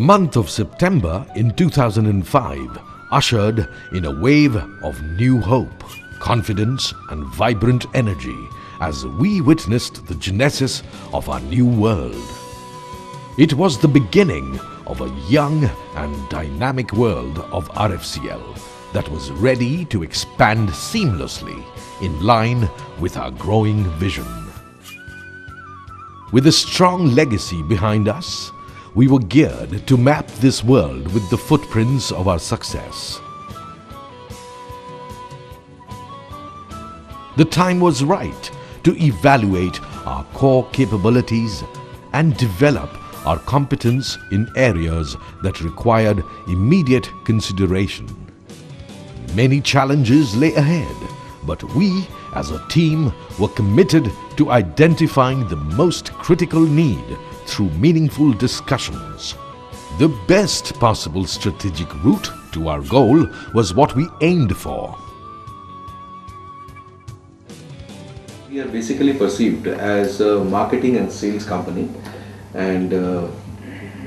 The month of September in 2005 ushered in a wave of new hope, confidence and vibrant energy as we witnessed the genesis of our new world. It was the beginning of a young and dynamic world of RFCL that was ready to expand seamlessly in line with our growing vision. With a strong legacy behind us, we were geared to map this world with the footprints of our success. The time was right to evaluate our core capabilities and develop our competence in areas that required immediate consideration. Many challenges lay ahead, but we as a team were committed to identifying the most critical need through meaningful discussions. The best possible strategic route to our goal was what we aimed for. We are basically perceived as a marketing and sales company, and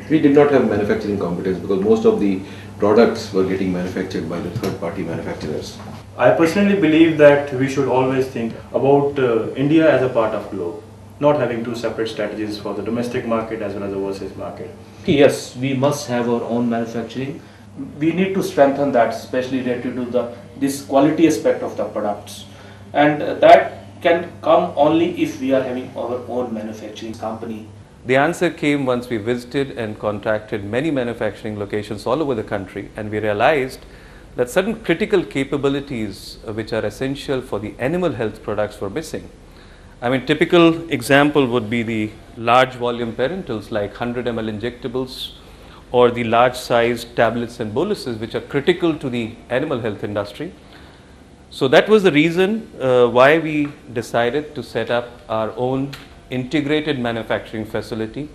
we did not have manufacturing competence because most of the products were getting manufactured by the third-party manufacturers. I personally believe that we should always think about India as a part of globe, not having two separate strategies for the domestic market as well as the overseas market. Yes, we must have our own manufacturing. We need to strengthen that, especially related to this quality aspect of the products, and that can come only if we are having our own manufacturing company. The answer came once we visited and contacted many manufacturing locations all over the country, and we realized that certain critical capabilities which are essential for the animal health products were missing. I mean, typical example would be the large volume parentals like 100 ml injectables or the large sized tablets and boluses which are critical to the animal health industry. So that was the reason why we decided to set up our own integrated manufacturing facility,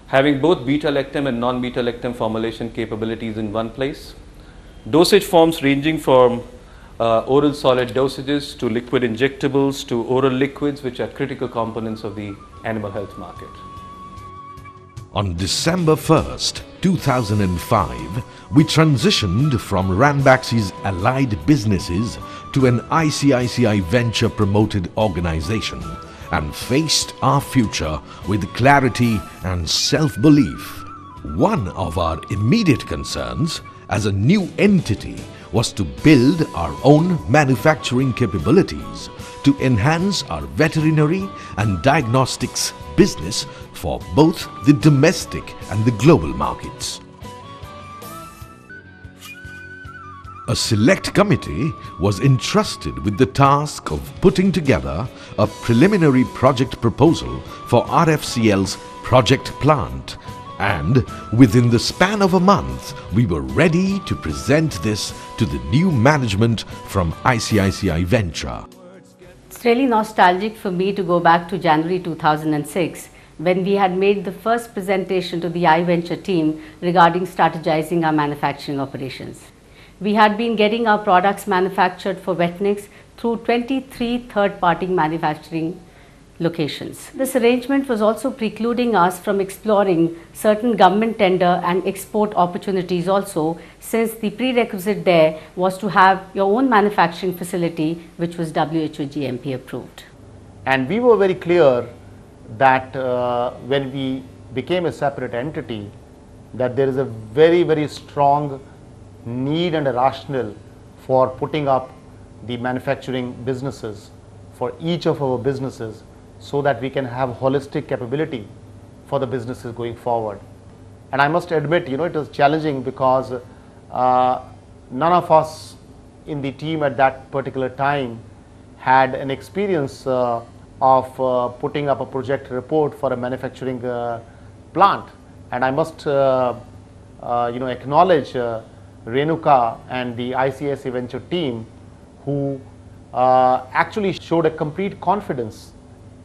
having both beta-lactam and non-beta-lactam formulation capabilities in one place, dosage forms ranging from oral solid dosages to liquid injectables to oral liquids, which are critical components of the animal health market. On December 1st, 2005, we transitioned from Ranbaxy's allied businesses to an ICICI Venture promoted organization and faced our future with clarity and self-belief. One of our immediate concerns as a new entity was to build our own manufacturing capabilities to enhance our veterinary and diagnostics business for both the domestic and the global markets. A select committee was entrusted with the task of putting together a preliminary project proposal for RFCL's project plant, and within the span of a month, we were ready to present this to the new management from ICICI Venture. It's really nostalgic for me to go back to January 2006 when we had made the first presentation to the iVenture team regarding strategizing our manufacturing operations. We had been getting our products manufactured for Vetnix through 23 third-party manufacturing locations. This arrangement was also precluding us from exploring certain government tender and export opportunities also, since the prerequisite there was to have your own manufacturing facility which was WHO GMP approved. And we were very clear that when we became a separate entity, that there is a very, very strong need and a rationale for putting up the manufacturing businesses for each of our businesses, so that we can have holistic capability for the businesses going forward. And I must admit, it was challenging because none of us in the team at that particular time had an experience of putting up a project report for a manufacturing plant. And I must acknowledge Renuka and the ICICI Venture team, who actually showed a complete confidence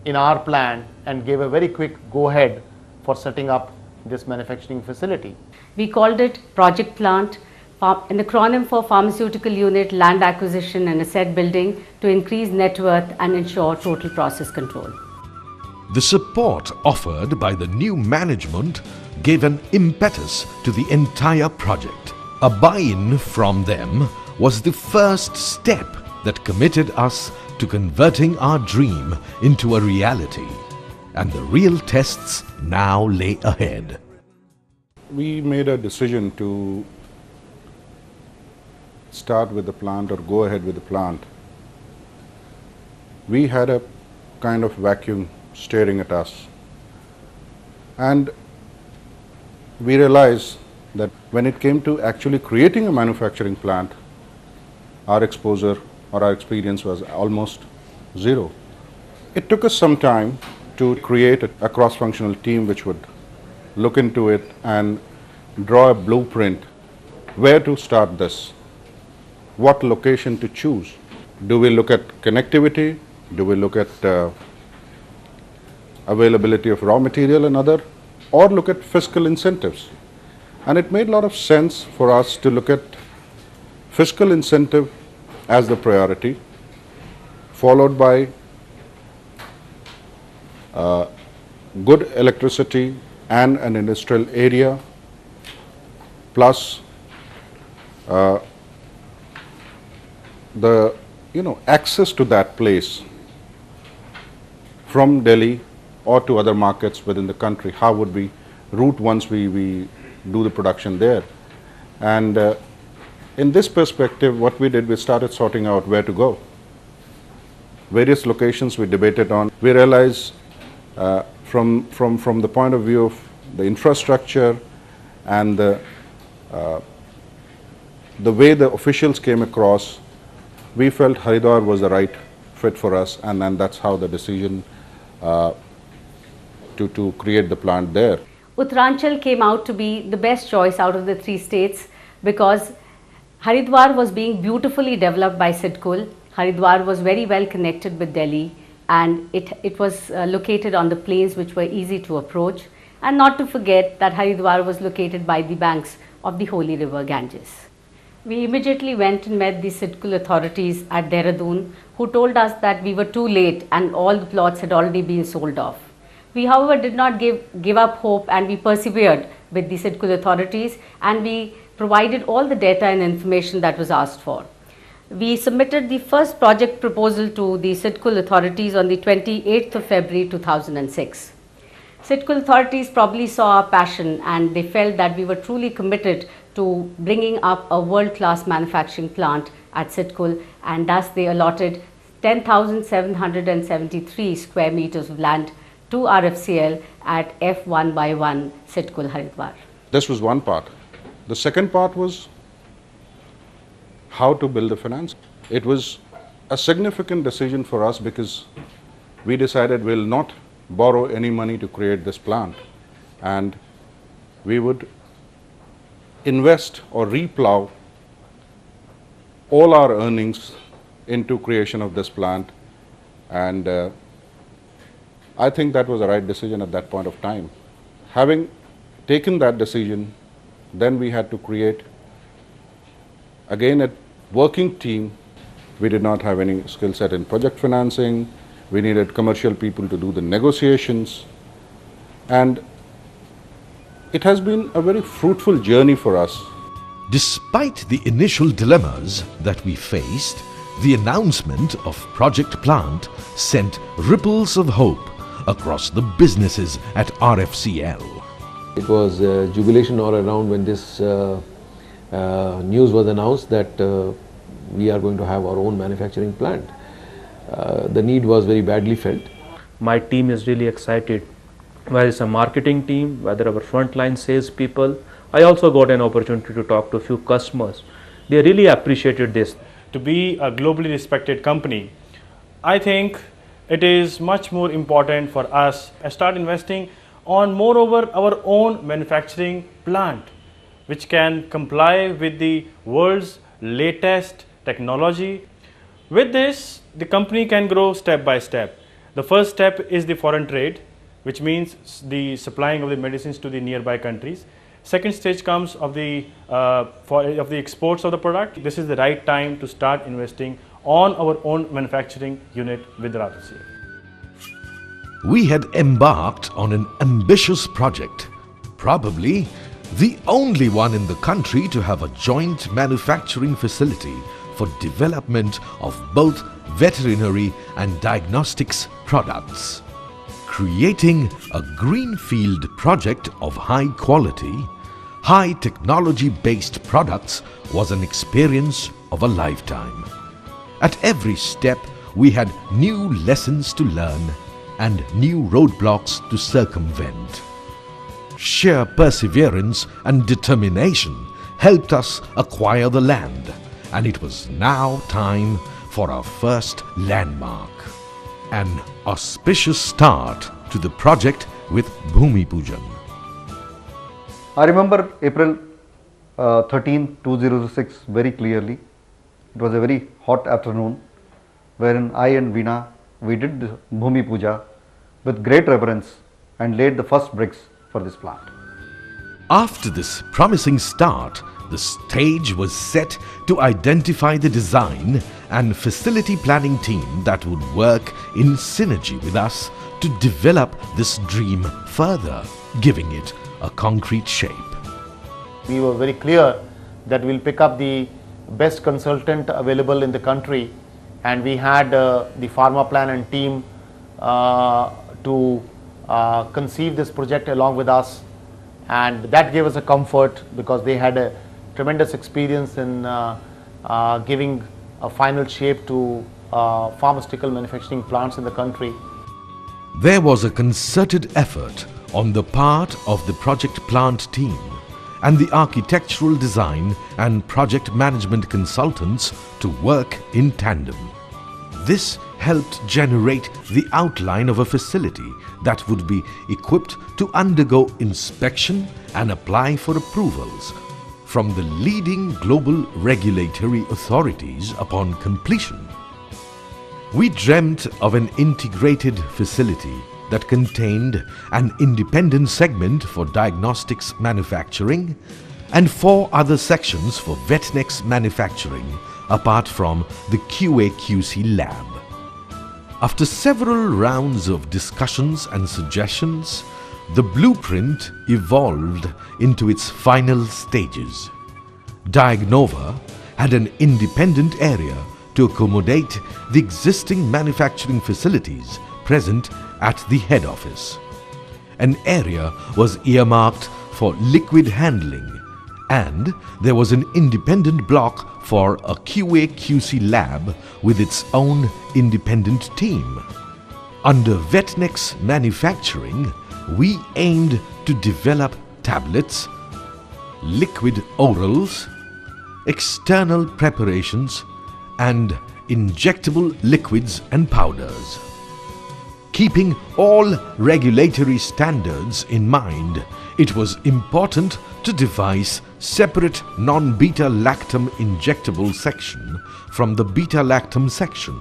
in our plan and gave a very quick go-ahead for setting up this manufacturing facility. We called it Project Plant, an acronym for Pharmaceutical Unit, Land Acquisition and Asset Building, to increase net worth and ensure total process control. The support offered by the new management gave an impetus to the entire project. A buy-in from them was the first step that committed us to converting our dream into a reality. And the real tests now lay ahead. We made a decision to start with the plant or go ahead with the plant. We had a kind of vacuum staring at us. And we realized that when it came to actually creating a manufacturing plant, our exposure or our experience was almost zero. It took us some time to create a cross-functional team which would look into it and draw a blueprint where to start this, what location to choose. Do we look at connectivity? Do we look at availability of raw material and other, or look at fiscal incentives? And it made a lot of sense for us to look at fiscal incentive as the priority, followed by good electricity and an industrial area, plus the access to that place from Delhi or to other markets within the country. How would we route once we do the production there? And in this perspective, what we did, we started sorting out where to go. Various locations we debated on. We realized from the point of view of the infrastructure and the way the officials came across, we felt Haridwar was the right fit for us, and that's how the decision to create the plant there. Uttaranchal came out to be the best choice out of the three states because Haridwar was being beautifully developed by Sidcul. Haridwar was very well connected with Delhi, and it was located on the plains which were easy to approach. And not to forget that Haridwar was located by the banks of the holy river Ganges. We immediately went and met the Sidcul authorities at Dehradun, who told us that we were too late and all the plots had already been sold off. We, however, did not give up hope, and we persevered with the Sidcul authorities, and we provided all the data and information that was asked for. We submitted the first project proposal to the Sidcul authorities on the 28th of February 2006. Sidcul authorities probably saw our passion, and they felt that we were truly committed to bringing up a world-class manufacturing plant at Sidcul, and thus they allotted 10,773 square meters of land to RFCL at F1/1 Sidcul Haridwar. This was one part. The second part was how to build the finance. It was a significant decision for us because we decided we'll not borrow any money to create this plant, and we would invest or replow all our earnings into creation of this plant, and I think that was the right decision at that point of time. Having taken that decision, then we had to create again a working team. We did not have any skill set in project financing. We needed commercial people to do the negotiations, and it has been a very fruitful journey for us. Despite the initial dilemmas that we faced, the announcement of Project Plant sent ripples of hope across the businesses at RFCL. It was jubilation all around when this news was announced that we are going to have our own manufacturing plant. The need was very badly felt. My team is really excited, whether it's a marketing team, whether our frontline sales people. I also got an opportunity to talk to a few customers. They really appreciated this. To be a globally respected company, I think it is much more important for us to start investing on moreover our own manufacturing plant, which can comply with the world's latest technology. With this, the company can grow step by step. The first step is the foreign trade, which means the supplying of the medicines to the nearby countries. Second stage comes of the exports of the product. This is the right time to start investing on our own manufacturing unit with RFCL. We had embarked on an ambitious project, Probably the only one in the country to have a joint manufacturing facility for development of both veterinary and diagnostics products. Creating a greenfield project of high quality, high technology based products was an experience of a lifetime. At every step, we had new lessons to learn and new roadblocks to circumvent. Sheer perseverance and determination helped us acquire the land, and it was now time for our first landmark. An auspicious start to the project with Bhumi Pujan. I remember April 13, 2006 very clearly. It was a very hot afternoon wherein I and Veena, we did the Bhumi Puja with great reverence and laid the first bricks for this plant. After this promising start, the stage was set to identify the design and facility planning team that would work in synergy with us to develop this dream further, giving it a concrete shape. We were very clear that we'll pick up the best consultant available in the country, and we had the pharma plan and team to conceive this project along with us, and that gave us a comfort because they had a tremendous experience in giving a final shape to pharmaceutical manufacturing plants in the country. There was a concerted effort on the part of the project plant team and the architectural design and project management consultants to work in tandem. This helped generate the outline of a facility that would be equipped to undergo inspection and apply for approvals from the leading global regulatory authorities upon completion. We dreamt of an integrated facility that contained an independent segment for diagnostics manufacturing and 4 other sections for Vetnex manufacturing apart from the QA/QC lab. After several rounds of discussions and suggestions, the blueprint evolved into its final stages. Diagnova had an independent area to accommodate the existing manufacturing facilities present at the head office. An area was earmarked for liquid handling, and there was an independent block for a QA/QC lab with its own independent team. Under Vetnex manufacturing, we aimed to develop tablets, liquid orals, external preparations, and injectable liquids and powders. Keeping all regulatory standards in mind, it was important to devise separate non-beta-lactam injectable section from the beta-lactam section.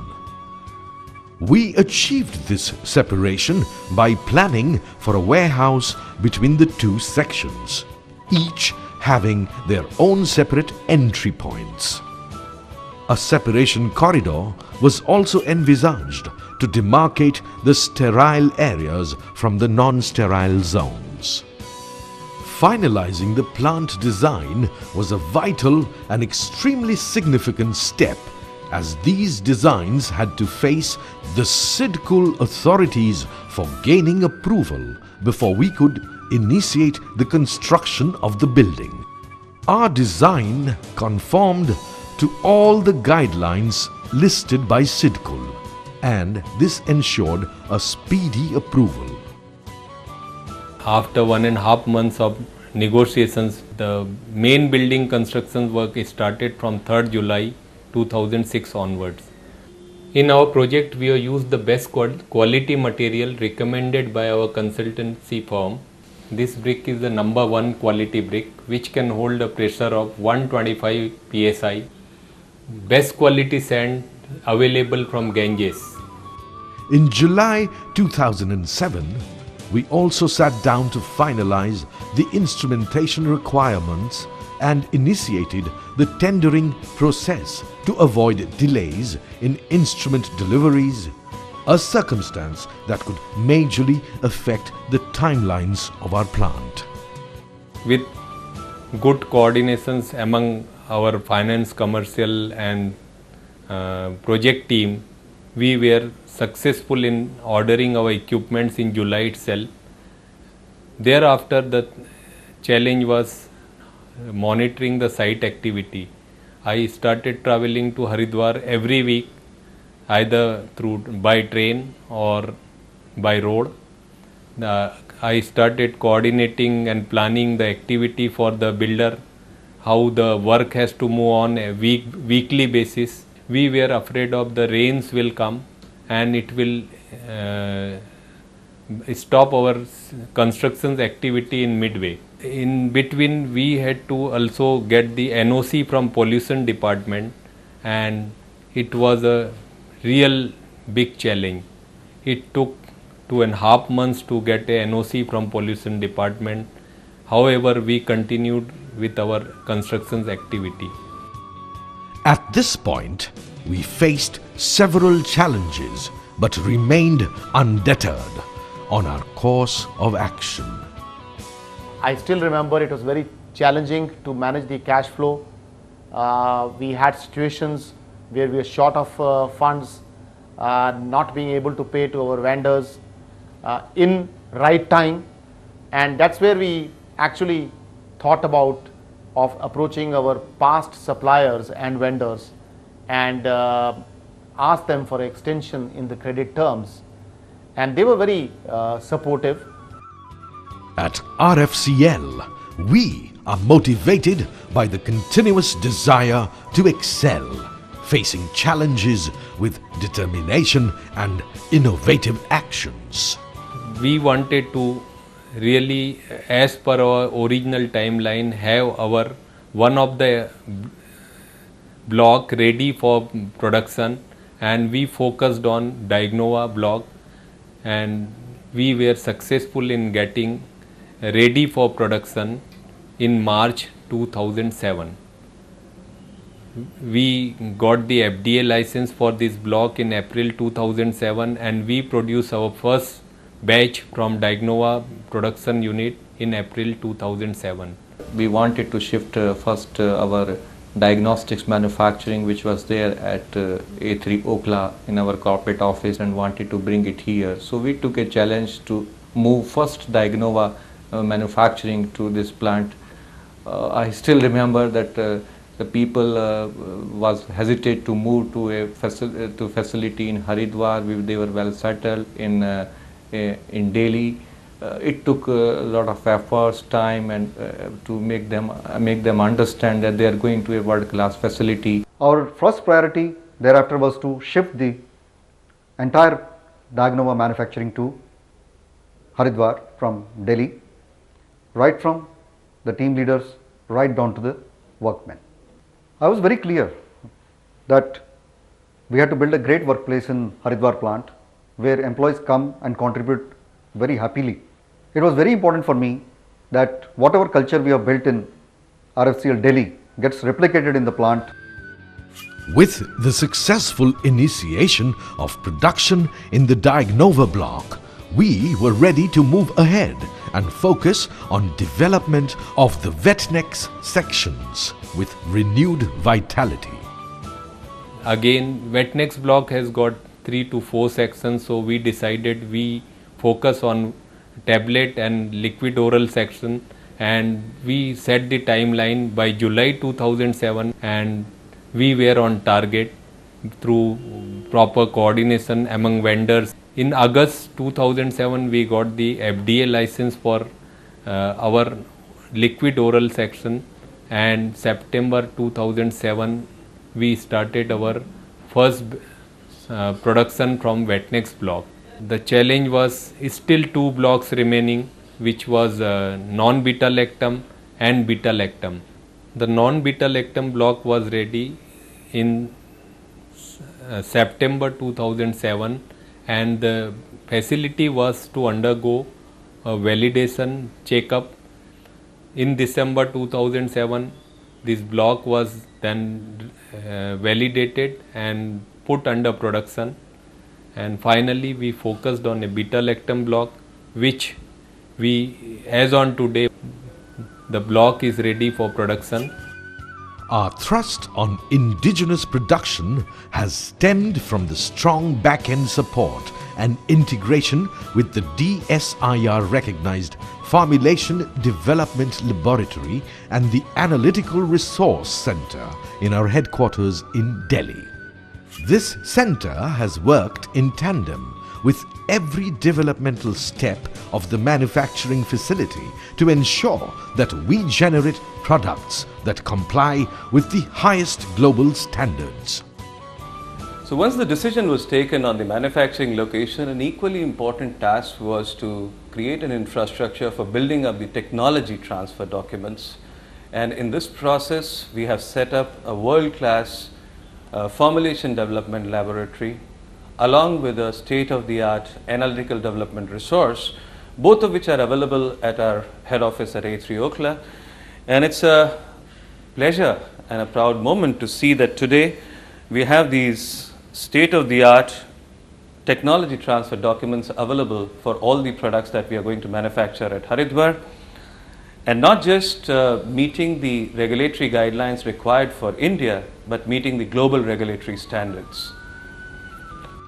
We achieved this separation by planning for a warehouse between the 2 sections, each having their own separate entry points. A separation corridor was also envisaged to demarcate the sterile areas from the non-sterile zones. Finalizing the plant design was a vital and extremely significant step, as these designs had to face the SIDCUL authorities for gaining approval before we could initiate the construction of the building. Our design conformed to all the guidelines listed by SIDCUL, and this ensured a speedy approval. After 1.5 months of negotiations, the main building construction work started from 3rd July 2006 onwards. In our project, we have used the best quality material recommended by our consultancy firm. This brick is the #1 quality brick, which can hold a pressure of 125 psi. Best quality sand available from Ganges. In July 2007, we also sat down to finalize the instrumentation requirements and initiated the tendering process to avoid delays in instrument deliveries, a circumstance that could majorly affect the timelines of our plant. with good coordinations among our finance, commercial and project team, we were successful in ordering our equipments in July itself. Thereafter, the challenge was monitoring the site activity. I started traveling to Haridwar every week, either by train or by road. I started coordinating and planning the activity for the builder, how the work has to move on a weekly basis. We were afraid of the rains will come and it will stop our construction activity in midway. In between, we had to also get the NOC from pollution department, and it was a real big challenge. It took 2.5 months to get a NOC from pollution department. However, we continued with our construction activity. At this point, we faced several challenges but remained undeterred on our course of action. I still remember it was very challenging to manage the cash flow. We had situations where we were short of funds, not being able to pay to our vendors in right time, and that's where we actually thought about of approaching our past suppliers and vendors and asked them for extension in the credit terms, and they were very supportive. At RFCL, we are motivated by the continuous desire to excel, facing challenges with determination and innovative actions. We wanted to really, as per our original timeline, have our one of the block ready for production, and we focused on Diagnova block, and we were successful in getting ready for production in March 2007. We got the FDA license for this block in April 2007, and we produced our first batch from Diagnova production unit in April 2007. We wanted to shift first our diagnostics manufacturing, which was there at A3 Okla in our corporate office, and wanted to bring it here. So we took a challenge to move first Diagnova manufacturing to this plant. I still remember that the people was hesitate to move to a facility in Haridwar. They were well settled in Delhi. It took a lot of efforts, time, and to make them understand that they are going to a world-class facility. Our first priority thereafter was to shift the entire Diagnova manufacturing to Haridwar from Delhi, right from the team leaders right down to the workmen. I was very clear that we had to build a great workplace in Haridwar plant where employees come and contribute very happily. It was very important for me that whatever culture we have built in RFCL Delhi gets replicated in the plant. With the successful initiation of production in the Diagnova block, we were ready to move ahead and focus on development of the Wetnex sections with renewed vitality. Again, Wetnex block has got 3 to 4 sections, so we decided we focus on tablet and liquid oral section, and we set the timeline by July 2007, and we were on target through proper coordination among vendors. In August 2007, we got the FDA license for our liquid oral section, and September 2007 we started our first production from Wetnex block. The challenge was still 2 blocks remaining, which was non-beta-lactam and beta-lactam. The non-beta-lactam block was ready in September 2007, and the facility was to undergo a validation checkup. In December 2007, this block was then validated and put under production, and finally we focused on a beta-lactam block, which we, as on today, the block is ready for production. Our thrust on indigenous production has stemmed from the strong back-end support and integration with the DSIR recognized Formulation Development Laboratory and the Analytical Resource Center in our headquarters in Delhi. This center has worked in tandem with every developmental step of the manufacturing facility to ensure that we generate products that comply with the highest global standards. So once the decision was taken on the manufacturing location, an equally important task was to create an infrastructure for building up the technology transfer documents. And in this process, we have set up a world-class formulation development laboratory along with a state-of-the-art analytical development resource, both of which are available at our head office at A3 Okhla. And it's a pleasure and a proud moment to see that today we have these state-of-the-art technology transfer documents available for all the products that we are going to manufacture at Haridwar, and not just meeting the regulatory guidelines required for India, but meeting the global regulatory standards.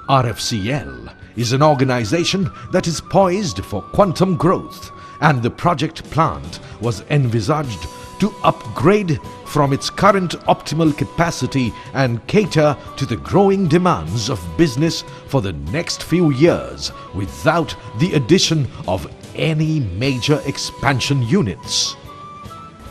RFCL is an organization that is poised for quantum growth, and the project plant was envisaged to upgrade from its current optimal capacity and cater to the growing demands of business for the next few years without the addition of any major expansion units.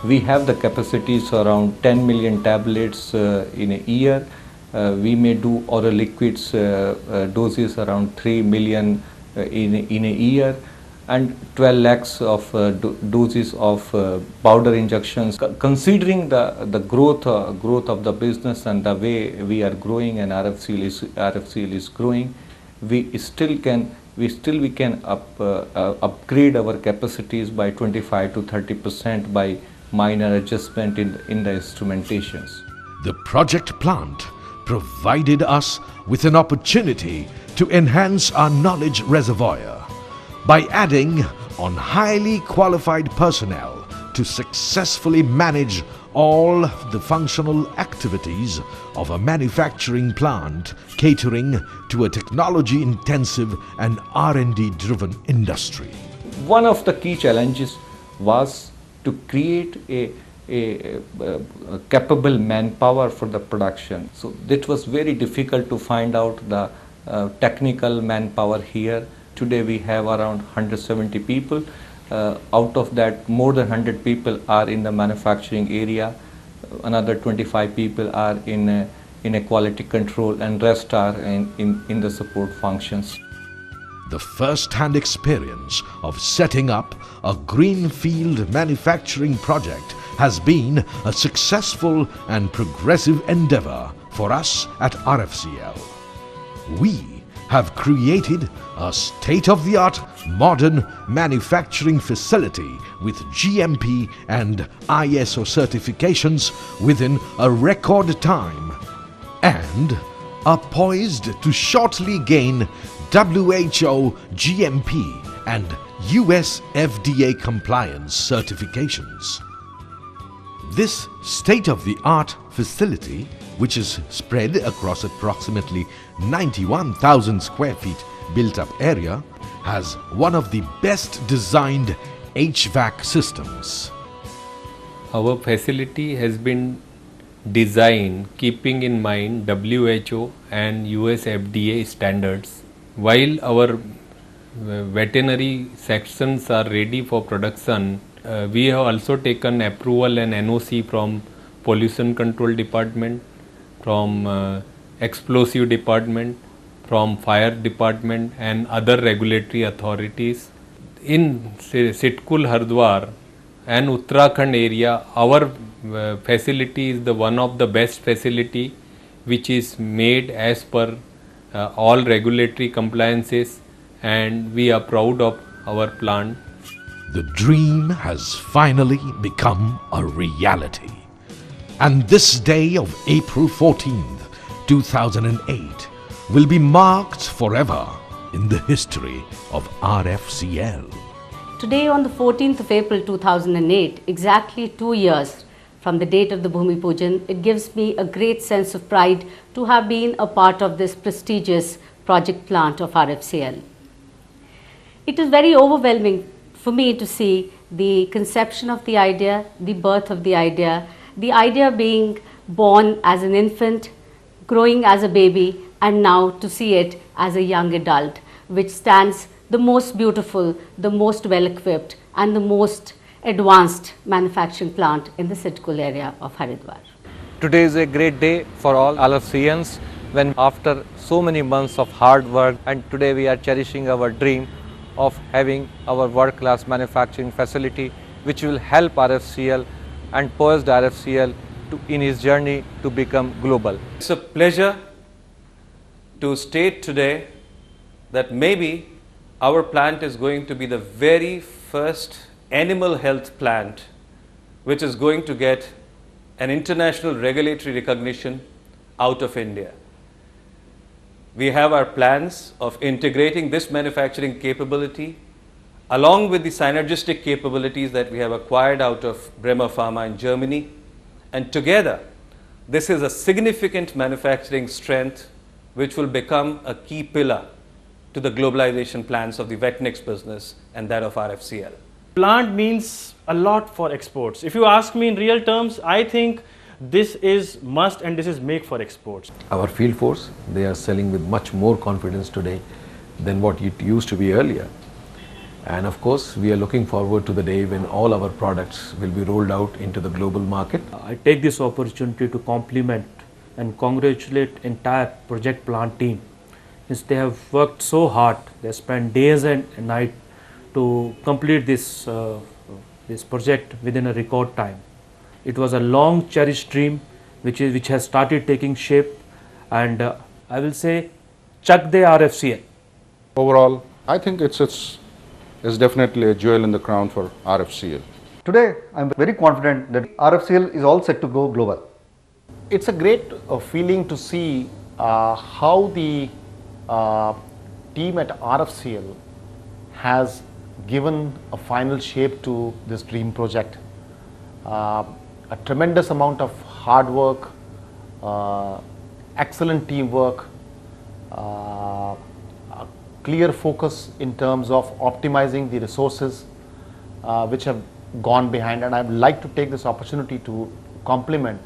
We have the capacities around 10 million tablets in a year. We may do oral liquids doses around 3 million in a year, and 12 lakhs of doses of powder injections. Considering the growth of the business and the way we are growing and RFCL is growing, we can upgrade our capacities by 25 to 30% by minor adjustment in the instrumentations. The project plant provided us with an opportunity to enhance our knowledge reservoir by adding on highly qualified personnel to successfully manage all the functional activities of a manufacturing plant catering to a technology-intensive and R&D-driven industry. One of the key challenges was to create a capable manpower for the production. So it was very difficult to find out the technical manpower here. Today we have around 170 people. Out of that, more than 100 people are in the manufacturing area. Another 25 people are in a quality control, and rest are in the support functions. The first-hand experience of setting up a greenfield manufacturing project has been a successful and progressive endeavor for us at RFCL. We have created a state-of-the-art modern manufacturing facility with GMP and ISO certifications within a record time, and are poised to shortly gain WHO GMP and US FDA compliance certifications. This state-of-the-art facility, which is spread across approximately 91,000 square feet built-up area, has one of the best designed HVAC systems. Our facility has been designed keeping in mind WHO and US FDA standards. While our veterinary sections are ready for production, we have also taken approval and NOC from Pollution Control Department, from Explosive Department, from Fire Department and other regulatory authorities. In Sitkul, Haridwar and Uttarakhand area, our facility is the one of the best facility which is made as per all regulatory compliances, and we are proud of our plant. The dream has finally become a reality. And this day of April 14th, 2008 will be marked forever in the history of RFCL. Today, on the 14th of April 2008, exactly 2 years from the date of the Bhumi Pujan, it gives me a great sense of pride to have been a part of this prestigious project plant of RFCL. It is very overwhelming for me to see the conception of the idea, the birth of the idea being born as an infant, growing as a baby, and now to see it as a young adult, which stands the most beautiful, the most well-equipped, and the most advanced manufacturing plant in the Sidcul area of Haridwar. Today is a great day for all RFCians when after so many months of hard work, and today we are cherishing our dream of having our world-class manufacturing facility which will help RFCL and poised RFCL in his journey to become global. It's a pleasure to state today that maybe our plant is going to be the very first animal health plant which is going to get an international regulatory recognition out of India. We have our plans of integrating this manufacturing capability along with the synergistic capabilities that we have acquired out of Bremer Pharma in Germany, and together this is a significant manufacturing strength which will become a key pillar to the globalization plans of the Vetnex business and that of RFCL. Plant means a lot for exports. If you ask me in real terms, I think this is must and this is make for exports. Our field force, they are selling with much more confidence today than what it used to be earlier. And of course, we are looking forward to the day when all our products will be rolled out into the global market. I take this opportunity to compliment and congratulate entire project plant team. Since they have worked so hard, they spent days and night to complete this this project within a record time. It was a long cherished dream which has started taking shape, and I will say, Chak De RFCL. Overall, I think it's definitely a jewel in the crown for RFCL. Today, I am very confident that RFCL is all set to go global. It's a great feeling to see how the team at RFCL has given a final shape to this dream project. A tremendous amount of hard work, excellent teamwork, a clear focus in terms of optimizing the resources which have gone behind, and I would like to take this opportunity to compliment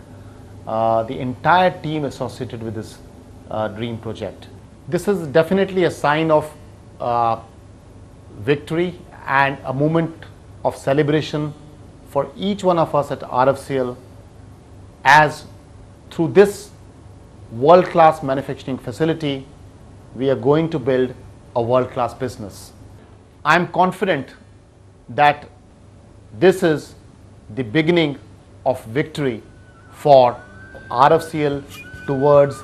the entire team associated with this dream project. This is definitely a sign of victory and a moment of celebration for each one of us at RFCL, as through this world-class manufacturing facility we are going to build a world-class business. I am confident that this is the beginning of victory for RFCL towards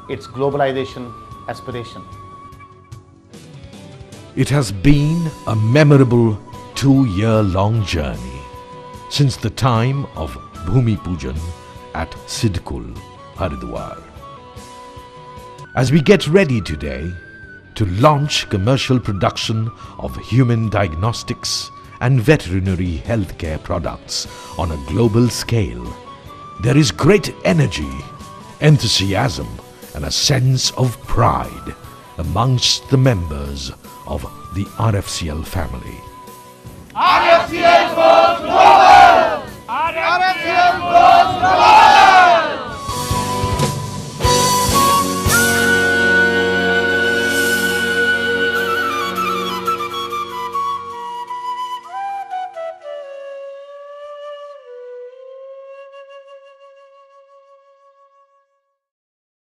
its globalization aspiration. It has been a memorable 2-year-long journey since the time of Bhumi Pujan at Sidcul, Haridwar. As we get ready today to launch commercial production of human diagnostics and veterinary healthcare products on a global scale, there is great energy, enthusiasm, and a sense of pride amongst the members of the RFCL family.